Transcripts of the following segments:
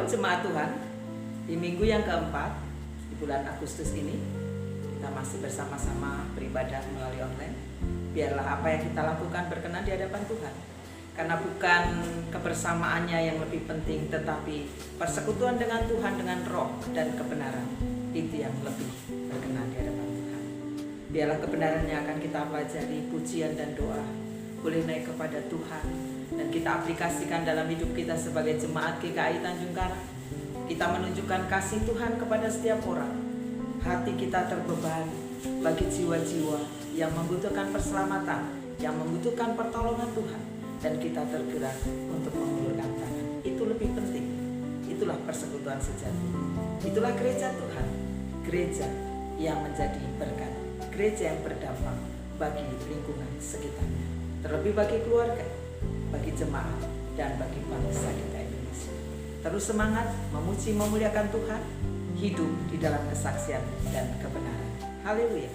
Shalom jemaat Tuhan. Di minggu yang keempat di bulan Agustus ini kita masih bersama-sama beribadah melalui online. Biarlah apa yang kita lakukan berkenan di hadapan Tuhan. Karena bukan kebersamaannya yang lebih penting, tetapi persekutuan dengan Tuhan dengan roh dan kebenaran. Itu yang lebih berkenan di hadapan Tuhan. Biarlah kebenaran yang akan kita pelajari, pujian dan doa boleh naik kepada Tuhan dan kita aplikasikan dalam hidup kita sebagai jemaat GKI Tanjung Karang. Kita menunjukkan kasih Tuhan kepada setiap orang. Hati kita terbebani bagi jiwa-jiwa yang membutuhkan perselamatan, yang membutuhkan pertolongan Tuhan, dan kita tergerak untuk mengulurkan tangan. Itu lebih penting. Itulah persekutuan sejati. Itulah gereja Tuhan, gereja yang menjadi berkat, gereja yang berdampak bagi lingkungan sekitarnya, terlebih bagi keluarga, bagi jemaat, dan bagi bangsa kita Indonesia. Terus semangat memuji memuliakan Tuhan, hidup di dalam kesaksian dan kebenaran. Haleluya.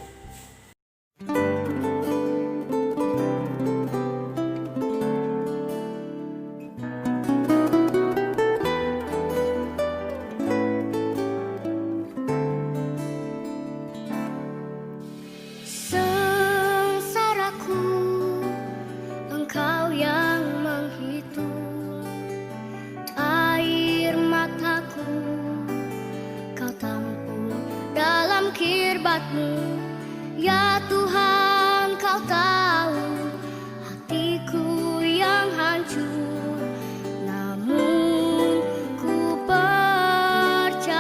Ya Tuhan, Kau tahu hatiku yang hancur, namun ku percaya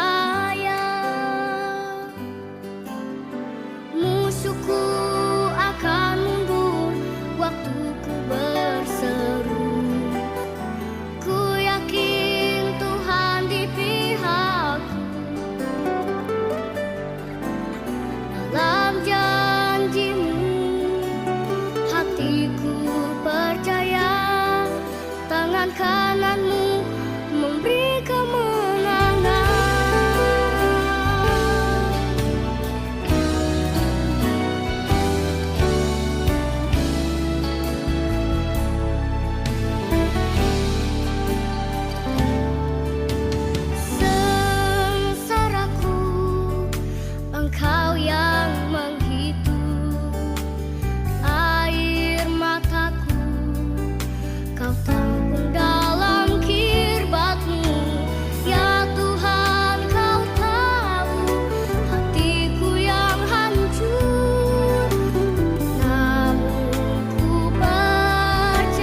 musuhku akan mundur waktu ku berseru. Ku yakin Tuhan di pihakku. Dalam janji-Mu hatiku percaya, tangan kanan-Mu memberi kemenangan. Sengsaraku Engkau yang menghitung air mataku, Kau tampung dalam kirbat-Mu. Ya Tuhan, Kau tahu hatiku yang hancur, namun ku percaya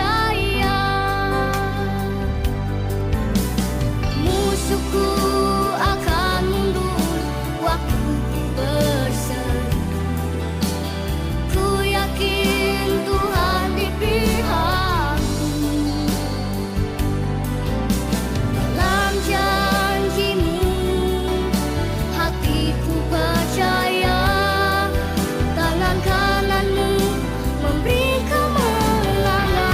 musuhku akan mundur waktu ku berseru. Ku yakin Tuhan di pihakku. Dalam janji-Mu hatiku percaya, tangan kanan-Mu memberi kemenangan.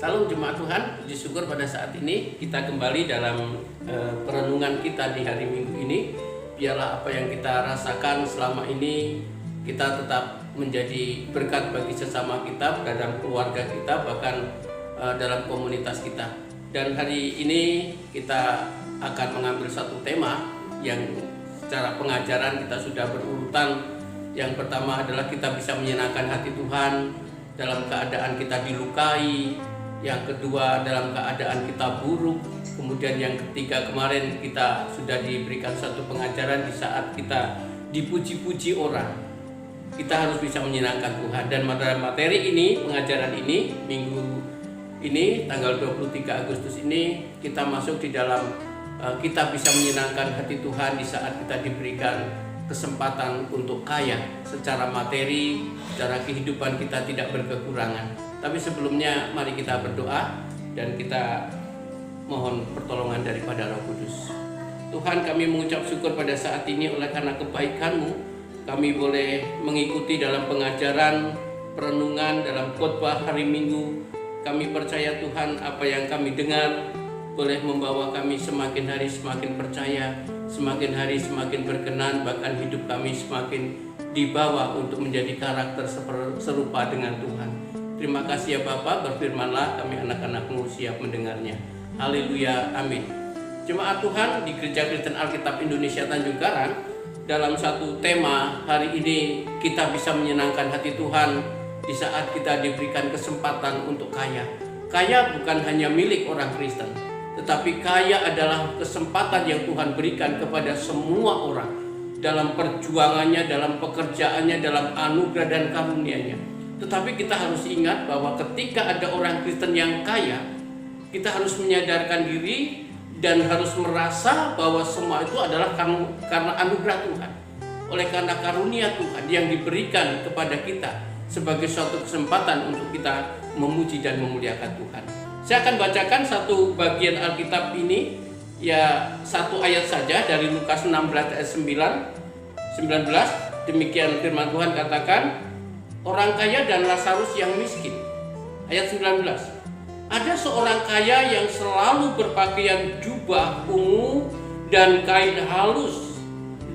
Salam jemaat Tuhan, puji syukur pada saat ini kita kembali dalam perenungan kita di hari Minggu ini. Biarlah apa yang kita rasakan selama ini kita tetap menjadi berkat bagi sesama kita, dalam keluarga kita, bahkan dalam komunitas kita. Dan hari ini kita akan mengambil satu tema yang secara pengajaran kita sudah berurutan. Yang pertama adalah kita bisa menyenangkan hati Tuhan dalam keadaan kita dilukai. Yang kedua dalam keadaan kita buruk. Kemudian yang ketiga kemarin kita sudah diberikan satu pengajaran di saat kita dipuji-puji orang. Kita harus bisa menyenangkan Tuhan. Dan dalam materi ini, pengajaran ini, minggu ini tanggal 23 Agustus ini kita masuk di dalam kita bisa menyenangkan hati Tuhan di saat kita diberikan kesempatan untuk kaya secara materi, secara kehidupan kita tidak berkekurangan. Tapi sebelumnya mari kita berdoa dan kita mohon pertolongan daripada Roh Kudus. Tuhan, kami mengucap syukur pada saat ini oleh karena kebaikan-Mu kami boleh mengikuti dalam pengajaran, perenungan, dalam khotbah hari Minggu. Kami percaya Tuhan apa yang kami dengar boleh membawa kami semakin hari semakin percaya, semakin hari semakin berkenan, bahkan hidup kami semakin dibawa untuk menjadi karakter serupa dengan Tuhan. Terima kasih ya Bapa, berfirmanlah, kami anak-anak-Mu siap mendengarnya. Haleluya, amin. Jemaat Tuhan di Gereja Kristen Alkitab Indonesia Tanjung Karang, dalam satu tema hari ini, kita bisa menyenangkan hati Tuhan di saat kita diberikan kesempatan untuk kaya. Kaya bukan hanya milik orang Kristen, tetapi kaya adalah kesempatan yang Tuhan berikan kepada semua orang dalam perjuangannya, dalam pekerjaannya, dalam anugerah dan karunia-Nya. Tetapi kita harus ingat bahwa ketika ada orang Kristen yang kaya, kita harus menyadarkan diri dan harus merasa bahwa semua itu adalah karena anugerah Tuhan. Oleh karena karunia Tuhan yang diberikan kepada kita sebagai suatu kesempatan untuk kita memuji dan memuliakan Tuhan. Saya akan bacakan satu bagian Alkitab ini, ya satu ayat saja dari Lukas 16 ayat 19. Demikian firman Tuhan katakan, orang kaya dan Lazarus yang miskin. Ayat 19. Ada seorang kaya yang selalu berpakaian jubah ungu dan kain halus,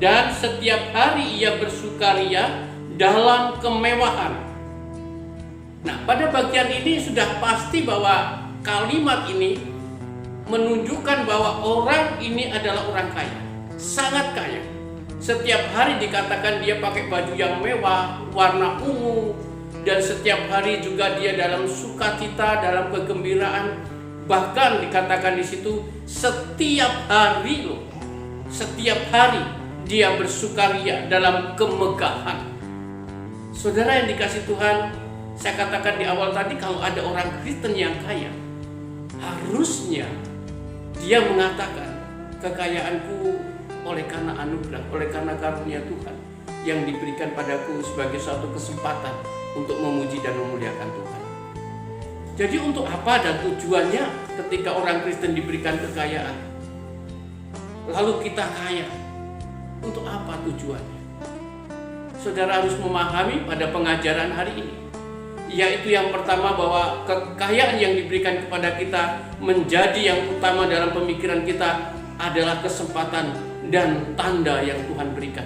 dan setiap hari ia bersukaria dalam kemewahan. Nah, pada bagian ini sudah pasti bahwa kalimat ini menunjukkan bahwa orang ini adalah orang kaya, sangat kaya. Setiap hari dikatakan dia pakai baju yang mewah, warna ungu, dan setiap hari juga dia dalam sukacita, dalam kegembiraan. Bahkan dikatakan di situ setiap hari loh, setiap hari dia bersukaria dalam kemegahan. Saudara yang dikasih Tuhan, saya katakan di awal tadi, kalau ada orang Kristen yang kaya, harusnya dia mengatakan, kekayaanku oleh karena anugerah, oleh karena karunia Tuhan yang diberikan padaku sebagai suatu kesempatan untuk memuji dan memuliakan Tuhan. Jadi untuk apa dan tujuannya ketika orang Kristen diberikan kekayaan? Lalu kita kaya, untuk apa tujuannya? Saudara harus memahami pada pengajaran hari ini, yaitu yang pertama bahwa kekayaan yang diberikan kepada kita menjadi yang utama dalam pemikiran kita adalah kesempatan dan tanda yang Tuhan berikan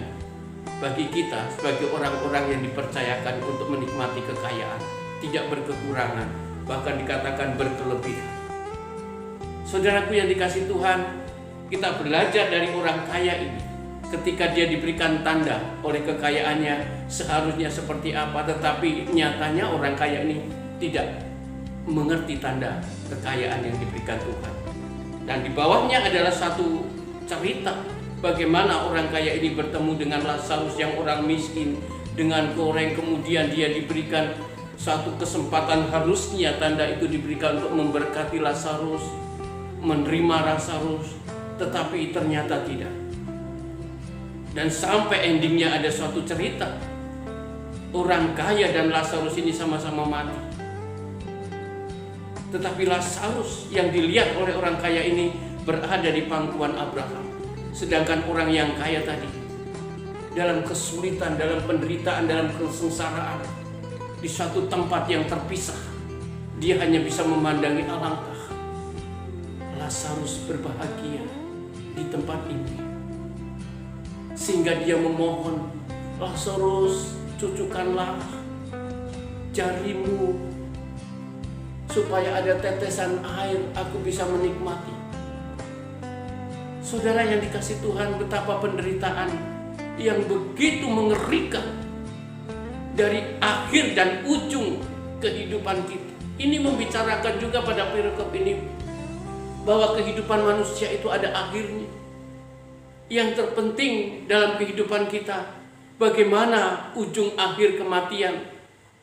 bagi kita sebagai orang-orang yang dipercayakan untuk menikmati kekayaan, tidak berkekurangan, bahkan dikatakan berkelebihan. Saudaraku yang dikasih Tuhan, kita belajar dari orang kaya ini. Ketika dia diberikan tanda oleh kekayaannya seharusnya seperti apa, tetapi nyatanya orang kaya ini tidak mengerti tanda kekayaan yang diberikan Tuhan. Dan di bawahnya adalah satu cerita bagaimana orang kaya ini bertemu dengan Lazarus yang orang miskin dengan goreng, kemudian dia diberikan satu kesempatan, harusnya tanda itu diberikan untuk memberkati Lazarus, menerima Lazarus, tetapi ternyata tidak. Dan sampai endingnya ada suatu cerita, orang kaya dan Lazarus ini sama-sama mati. Tetapi Lazarus yang dilihat oleh orang kaya ini berada di pangkuan Abraham. Sedangkan orang yang kaya tadi dalam kesulitan, dalam penderitaan, dalam kesengsaraan, di suatu tempat yang terpisah, dia hanya bisa memandangi alangkah Lazarus berbahagia di tempat ini, sehingga dia memohon, Lazarus, cucukkanlah jarimu supaya ada tetesan air aku bisa menikmati. Saudara yang dikasih Tuhan, betapa penderitaan yang begitu mengerikan dari akhir dan ujung kehidupan kita. Ini membicarakan juga pada perikop ini bahwa kehidupan manusia itu ada akhirnya. Yang terpenting dalam kehidupan kita, bagaimana ujung akhir kematian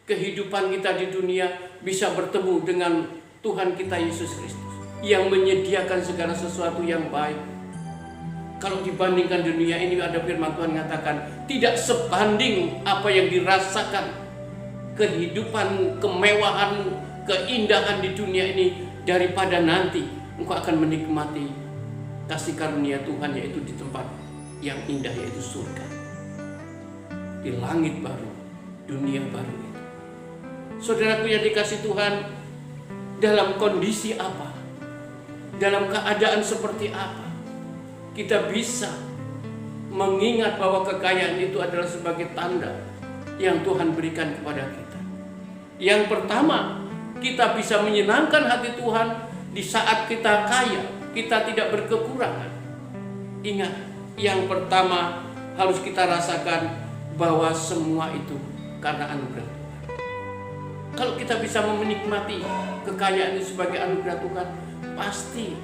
kehidupan kita di dunia bisa bertemu dengan Tuhan kita Yesus Kristus yang menyediakan segala sesuatu yang baik. Kalau dibandingkan dunia ini, ada firman Tuhan mengatakan tidak sebanding apa yang dirasakan kehidupan, kemewahan, keindahan di dunia ini daripada nanti engkau akan menikmati kasih karunia Tuhan, yaitu di tempat yang indah, yaitu surga, di langit baru, dunia baru itu. Saudaraku yang dikasih Tuhan, dalam kondisi apa, dalam keadaan seperti apa kita bisa mengingat bahwa kekayaan itu adalah sebagai tanda yang Tuhan berikan kepada kita. Yang pertama, kita bisa menyenangkan hati Tuhan di saat kita kaya, kita tidak berkekurangan. Ingat, yang pertama harus kita rasakan bahwa semua itu karena anugerah Tuhan. Kalau kita bisa menikmati kekayaan itu sebagai anugerah Tuhan, pasti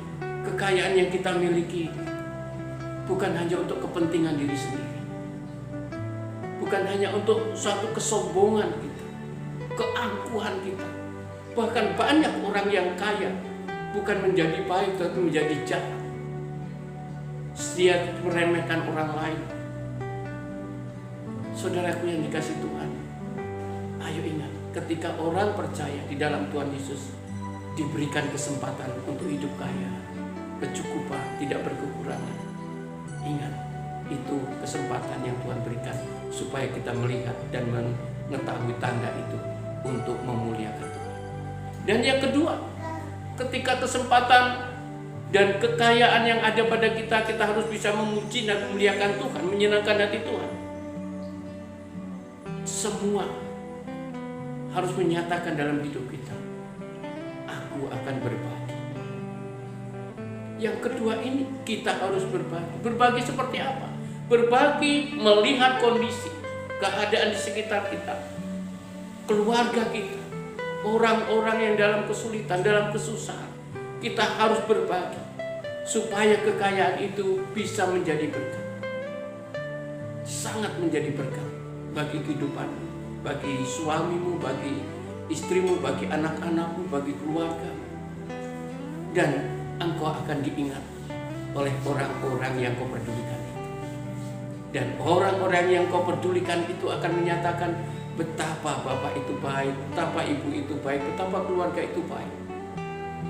kekayaan yang kita miliki bukan hanya untuk kepentingan diri sendiri, bukan hanya untuk suatu kesombongan kita, keangkuhan kita. Bahkan banyak orang yang kaya bukan menjadi baik tetapi menjadi jahat. Dia meremehkan orang lain. Saudaraku yang dikasihi Tuhan, ayo ingat, ketika orang percaya di dalam Tuhan Yesus diberikan kesempatan untuk hidup kaya, kecukupan, tidak berkekurangan. Ingat, itu kesempatan yang Tuhan berikan supaya kita melihat dan mengetahui tanda itu untuk memuliakan Tuhan. Dan yang kedua, ketika kesempatan dan kekayaan yang ada pada kita, kita harus bisa memuji dan memuliakan Tuhan, menyenangkan hati Tuhan. Semua harus menyatakan dalam hidup kita, aku akan berbagi. Yang kedua ini, kita harus berbagi. Berbagi seperti apa? Berbagi melihat kondisi, keadaan di sekitar kita, keluarga kita, orang-orang yang dalam kesulitan, dalam kesusahan. Kita harus berbagi supaya kekayaan itu bisa menjadi berkat. Sangat menjadi berkat bagi kehidupanmu, bagi suamimu, bagi istrimu, bagi anak-anakmu, bagi keluargamu. Dan engkau akan diingat oleh orang-orang yang kau pedulikan itu. Dan orang-orang yang kau pedulikan itu akan menyatakan betapa bapak itu baik, betapa ibu itu baik, betapa keluarga itu baik.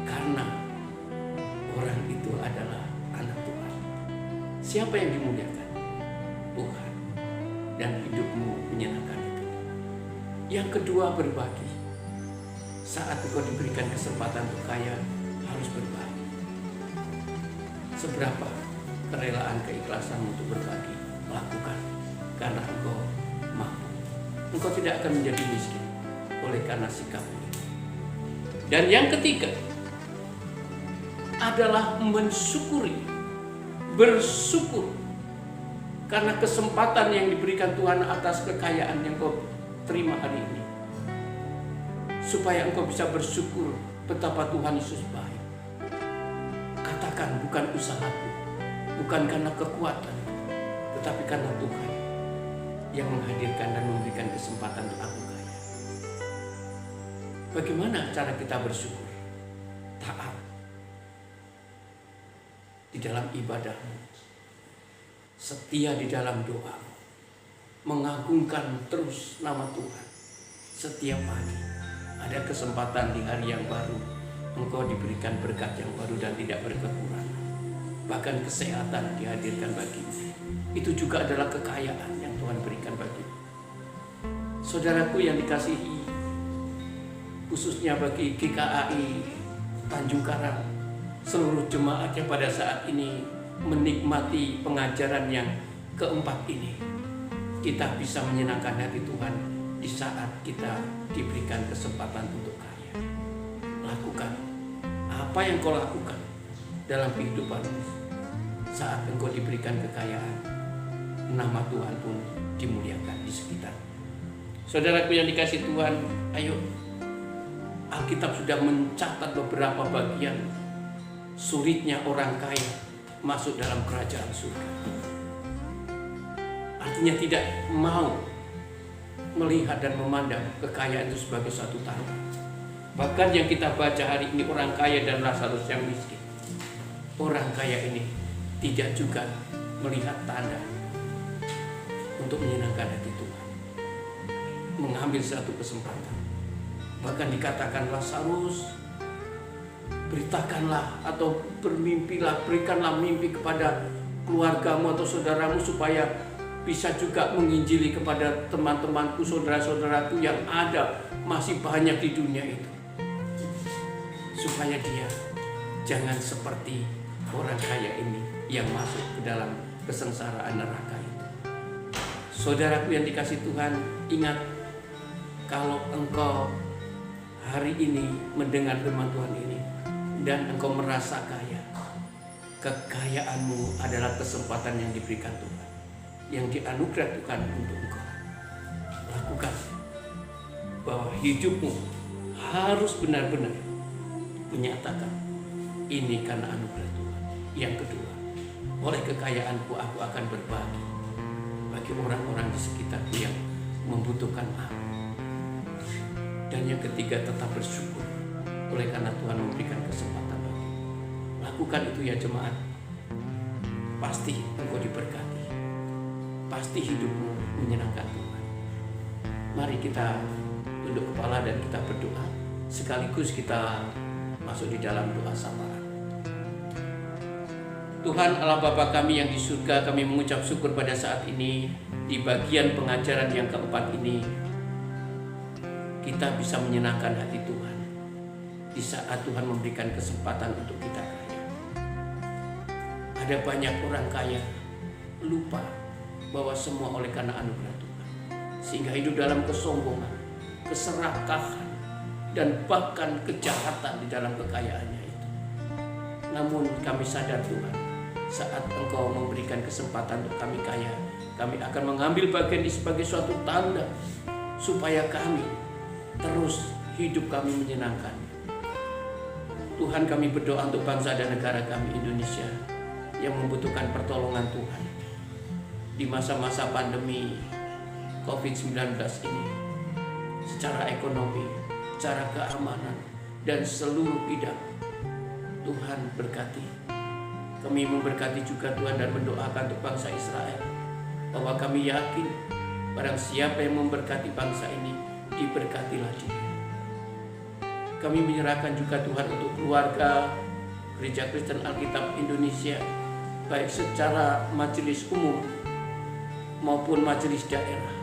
Karena orang itu adalah anak Tuhan. Siapa yang dimuliakan? Tuhan. Dan hidupmu menyenangkan itu. Yang kedua, berbagi. Saat engkau diberikan kesempatan untuk kaya, harus berbagi. Seberapa kerelaan, keikhlasanmu untuk berbagi? Lakukan, karena engkau mampu. Engkau tidak akan menjadi miskin oleh karena sikapmu itu. Dan yang ketiga adalah mensyukuri, bersyukur karena kesempatan yang diberikan Tuhan atas kekayaan yang kau terima hari ini, supaya engkau bisa bersyukur betapa Tuhan Yesus baik. Katakan, bukan usahaku, bukan karena kekuatan, tetapi karena Tuhan yang menghadirkan dan memberikan kesempatan untuk aku kaya. Bagaimana cara kita bersyukur? Taat di dalam ibadahmu, setia di dalam doamu, mengagungkan terus nama Tuhan. Setiap pagi ada kesempatan di hari yang baru, engkau diberikan berkat yang baru dan tidak berkekurangan. Bahkan kesehatan dihadirkan bagimu. Itu juga adalah kekayaan yang Tuhan berikan bagimu. Saudaraku yang dikasihi, khususnya bagi GKAI Tanjung Karang, seluruh jemaat yang pada saat ini menikmati pengajaran yang keempat ini, kita bisa menyenangkan hati Tuhan di saat kita diberikan kesempatan untuk kaya. Lakukan apa yang kau lakukan dalam kehidupanmu. Saat engkau diberikan kekayaan, nama Tuhan pun dimuliakan di sekitar. Saudaraku yang dikasihi Tuhan, ayo, Alkitab sudah mencatat beberapa bagian sulitnya orang kaya masuk dalam kerajaan surga. Artinya tidak mau melihat dan memandang kekayaan itu sebagai suatu tanda. Bahkan yang kita baca hari ini, orang kaya dan Lazarus yang miskin. Orang kaya ini tidak juga melihat tanda untuk menyenangkan hati Tuhan, mengambil satu kesempatan. Bahkan dikatakan, Lazarus, beritakanlah atau bermimpilah, berikanlah mimpi kepada keluargamu atau saudaramu supaya bisa juga menginjili kepada teman-temanku, saudara-saudaraku yang ada masih banyak di dunia itu, supaya dia jangan seperti orang kaya ini yang masuk ke dalam kesengsaraan neraka itu. Saudaraku yang dikasih Tuhan, ingat, kalau engkau hari ini mendengar firman Tuhan ini dan engkau merasa kaya, kekayaanmu adalah kesempatan yang diberikan Tuhan, yang dianugerah Tuhan untuk engkau. Lakukan bahwa hidupmu harus benar-benar menyatakan ini karena anugerah Tuhan. Yang kedua, oleh kekayaanku aku akan berbagi bagi orang-orang di sekitarku yang membutuhkan aku. Dan yang ketiga, tetap bersyukur oleh karena Tuhan memberikan kesempatan bagi. Lakukan itu ya jemaat. Pasti engkau diberkati. Pasti hidupmu menyenangkan Tuhan. Mari kita tunduk kepala dan kita berdoa. Sekaligus kita masuk di dalam doa samaran. Tuhan Allah Bapa kami yang di surga, kami mengucap syukur pada saat ini. Di bagian pengajaran yang keempat ini, kita bisa menyenangkan hati Tuhan di saat Tuhan memberikan kesempatan untuk kita kaya. Ada banyak orang kaya lupa bahwa semua oleh karena anugerah Tuhan, sehingga hidup dalam kesombongan, keserakahan, dan bahkan kejahatan di dalam kekayaannya itu. Namun kami sadar Tuhan, saat Engkau memberikan kesempatan untuk kami kaya, kami akan mengambil bagian ini sebagai suatu tanda supaya kami terus hidup kami menyenangkan. Tuhan, kami berdoa untuk bangsa dan negara kami Indonesia yang membutuhkan pertolongan Tuhan di masa-masa pandemi COVID-19 ini, secara ekonomi, secara keamanan, dan seluruh bidang. Tuhan berkati. Kami memberkati juga Tuhan dan mendoakan untuk bangsa Israel, bahwa kami yakin barang siapa yang memberkati bangsa ini, diberkatilah dia. Kami menyerahkan juga Tuhan untuk keluarga Gereja Kristen Alkitab Indonesia, baik secara majelis umum maupun majelis daerah.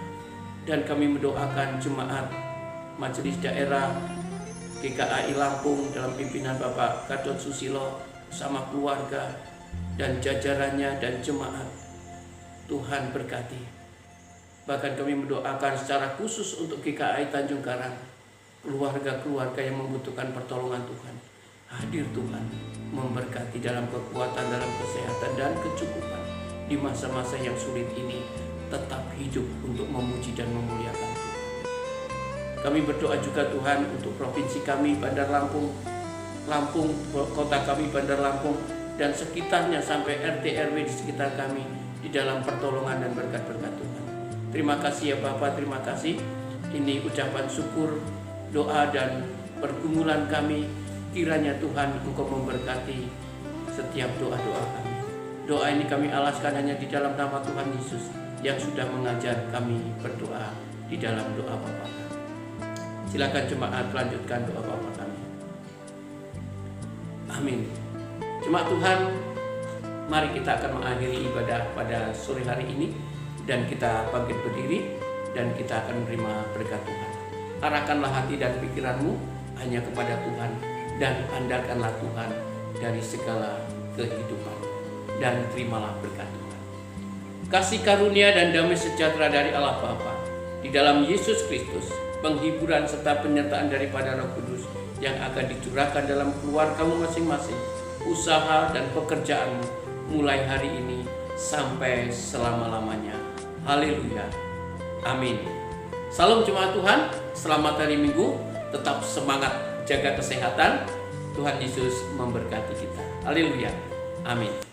Dan kami mendoakan jemaat majelis daerah GKI Lampung dalam pimpinan Bapak Gatot Susilo bersama keluarga dan jajarannya dan jemaat. Tuhan berkati. Bahkan kami mendoakan secara khusus untuk GKI Tanjung Karang, keluarga-keluarga yang membutuhkan pertolongan Tuhan. Hadir Tuhan, memberkati dalam kekuatan, dalam kesehatan dan kecukupan di masa-masa yang sulit ini, tetap hidup untuk memuji dan memuliakan Tuhan. Kami berdoa juga Tuhan untuk provinsi kami Bandar Lampung, kota kami Bandar Lampung dan sekitarnya sampai RT RW di sekitar kami di dalam pertolongan dan berkat-berkat Tuhan. Terima kasih ya Bapak, terima kasih. Ini ucapan syukur, doa dan pergumulan kami. Kiranya Tuhan Engkau memberkati setiap doa-doa kami. Doa ini kami alaskan hanya di dalam nama Tuhan Yesus yang sudah mengajar kami berdoa di dalam doa Bapa kami. Silakan jemaat lanjutkan doa Bapa kami. Amin. Jemaat Tuhan, mari kita akan mengakhiri ibadah pada sore hari ini dan kita bangkit berdiri dan kita akan menerima berkat Tuhan. Arahkanlah hati dan pikiranmu hanya kepada Tuhan dan andalkanlah Tuhan dari segala kehidupan dan terimalah berkat Tuhan. Kasih karunia dan damai sejahtera dari Allah Bapa di dalam Yesus Kristus, penghiburan serta penyertaan daripada Roh Kudus yang akan dicurahkan dalam keluargamu masing-masing, usaha dan pekerjaanmu mulai hari ini sampai selama-lamanya. Haleluya. Amin. Salam jemaat Tuhan, selamat hari Minggu, tetap semangat jaga kesehatan. Tuhan Yesus memberkati kita. Haleluya. Amin.